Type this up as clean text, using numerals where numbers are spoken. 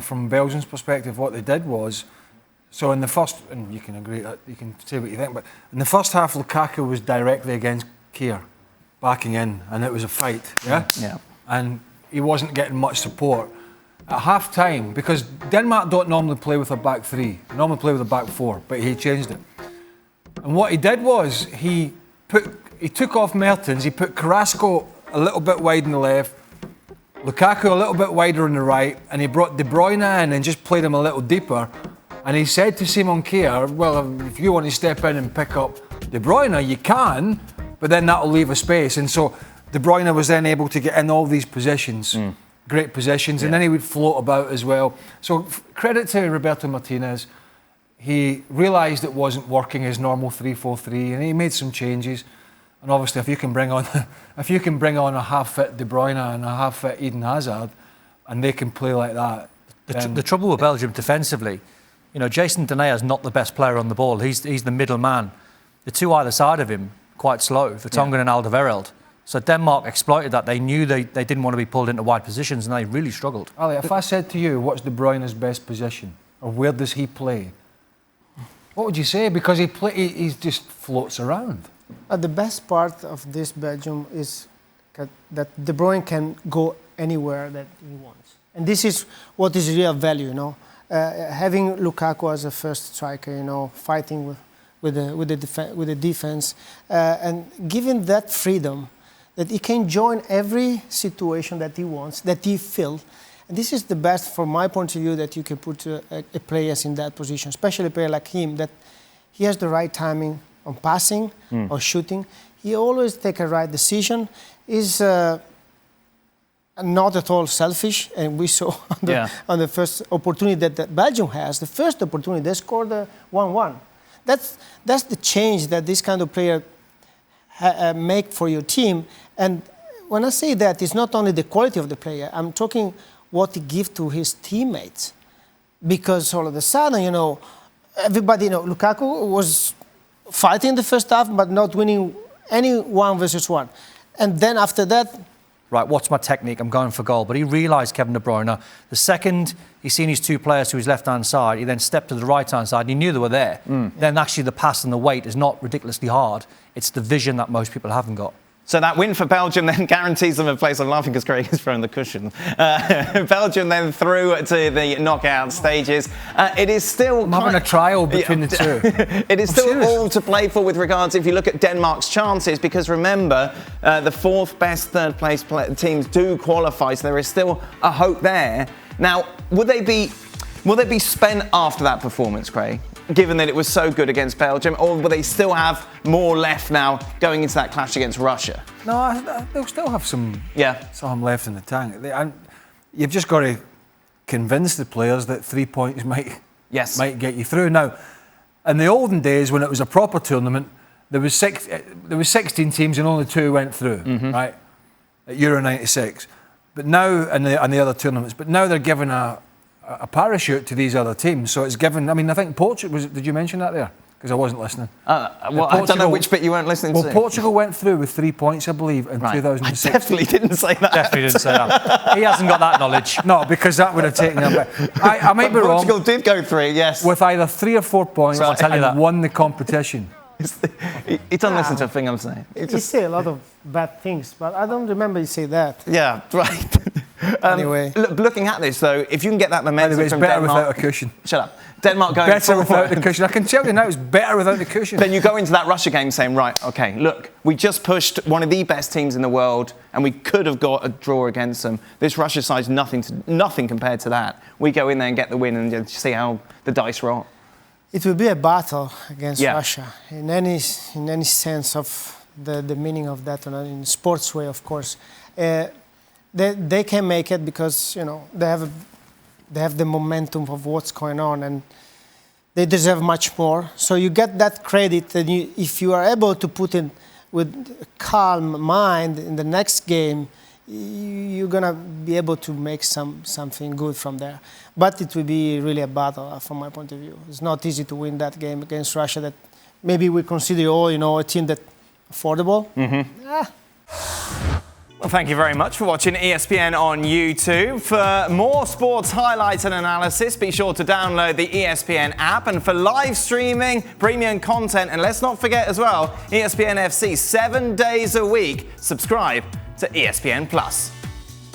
from Belgium's perspective, what they did was, so in the first, and you can agree, you can say what you think, but in the first half, Lukaku was directly against Kier, backing in, and it was a fight, yeah? Yeah. And he wasn't getting much support. At half-time, because Denmark don't normally play with a back three, they normally play with a back four, but he changed it. And what he did was, he took off Mertens, he put Carrasco a little bit wide on the left, Lukaku a little bit wider on the right, and he brought De Bruyne in and just played him a little deeper. And he said to Simon Kjær, well, if you want to step in and pick up De Bruyne, you can, but then that'll leave a space. And so De Bruyne was then able to get in all these positions, great positions, and then he would float about as well. So credit to Roberto Martinez. He realised it wasn't working his normal 3-4-3, and he made some changes. And obviously, if you can bring on a half-fit De Bruyne and a half-fit Eden Hazard, and they can play like that. The trouble with Belgium defensively, Jason Denayer is not the best player on the ball. He's the middle man. The two either side of him quite slow, Vertonghen and Alderweireld. So Denmark exploited that. They knew they didn't want to be pulled into wide positions, and they really struggled. Ali, if I said to you, what's De Bruyne's best position, or where does he play? What would you say? Because he just floats around. The best part of this Belgium is that De Bruyne can go anywhere that he wants. And this is what is real value, having Lukaku as a first striker, fighting with the defense, and giving that freedom that he can join every situation that he wants, that he feels. And this is the best, from my point of view, that you can put a player in that position, especially a player like him, that he has the right timing on passing or shooting. He always takes a right decision. He's not at all selfish, and we saw on the first opportunity that Belgium has, the first opportunity, they scored 1-1. That's the change that this kind of player make for your team. And when I say that, it's not only the quality of the player, I'm talking what he gives to his teammates. Because all of a sudden, everybody, Lukaku was fighting the first half, but not winning any 1 versus 1. And then after that... Right, what's my technique? I'm going for goal. But he realised, Kevin De Bruyne, the second he seen his two players to his left-hand side, he then stepped to the right-hand side, and he knew they were there. Then actually the pass and the weight is not ridiculously hard. It's the vision that most people haven't got. So that win for Belgium then guarantees them a place. I'm laughing because Craig is throwing the cushion. Belgium then through to the knockout stages. It is still... I'm having a trial between the two. It is still all to play for with regards, if you look at Denmark's chances, because remember, the fourth best third place teams do qualify, so there is still a hope there. Now, will they be spent after that performance, Craig? Given that it was so good against Belgium, or will they still have more left now going into that clash against Russia? No, they'll still have some left in the tank. You've just got to convince the players that 3 points might get you through. Now, in the olden days, when it was a proper tournament, there was 16 teams and only 2 went through, right? At Euro '96. But now, and the other tournaments, but now they're given a parachute to these other teams. So it's given, I think Portugal, did you mention that there? Because I wasn't listening. Well, I don't know which bit you weren't listening to. Well, Portugal went through with 3 points, I believe, in 2006. I definitely didn't say that. Definitely didn't say that. He hasn't got that knowledge. No, because that would have taken him back. I might be wrong. Portugal did go through, yes. With either 3 or 4 points and won the competition. He doesn't listen to a thing I'm saying. He say a lot of bad things, but I don't remember you say that. Yeah, right. Anyway. Looking at this, though, if you can get that momentum it's from better Denmark... without a cushion. Shut up. Denmark going better forward. Without the cushion. I can tell you now, it's better without the cushion. Then you go into that Russia game saying, right, OK, look, we just pushed one of the best teams in the world and we could have got a draw against them. This Russia side's nothing compared to that. We go in there and get the win and just see how the dice roll. It will be a battle against Russia in any sense of the meaning of that, in a sports way, of course. They can make it because they have the momentum of what's going on, and they deserve much more. So you get that credit, and if you are able to put it with a calm mind in the next game, you're gonna be able to make something good from there. But it will be really a battle from my point of view. It's not easy to win that game against Russia. That maybe we consider a team that affordable. Well, thank you very much for watching ESPN on YouTube. For more sports highlights and analysis, be sure to download the ESPN app. And for live streaming, premium content, and let's not forget as well, ESPN FC 7 days a week. Subscribe to ESPN Plus.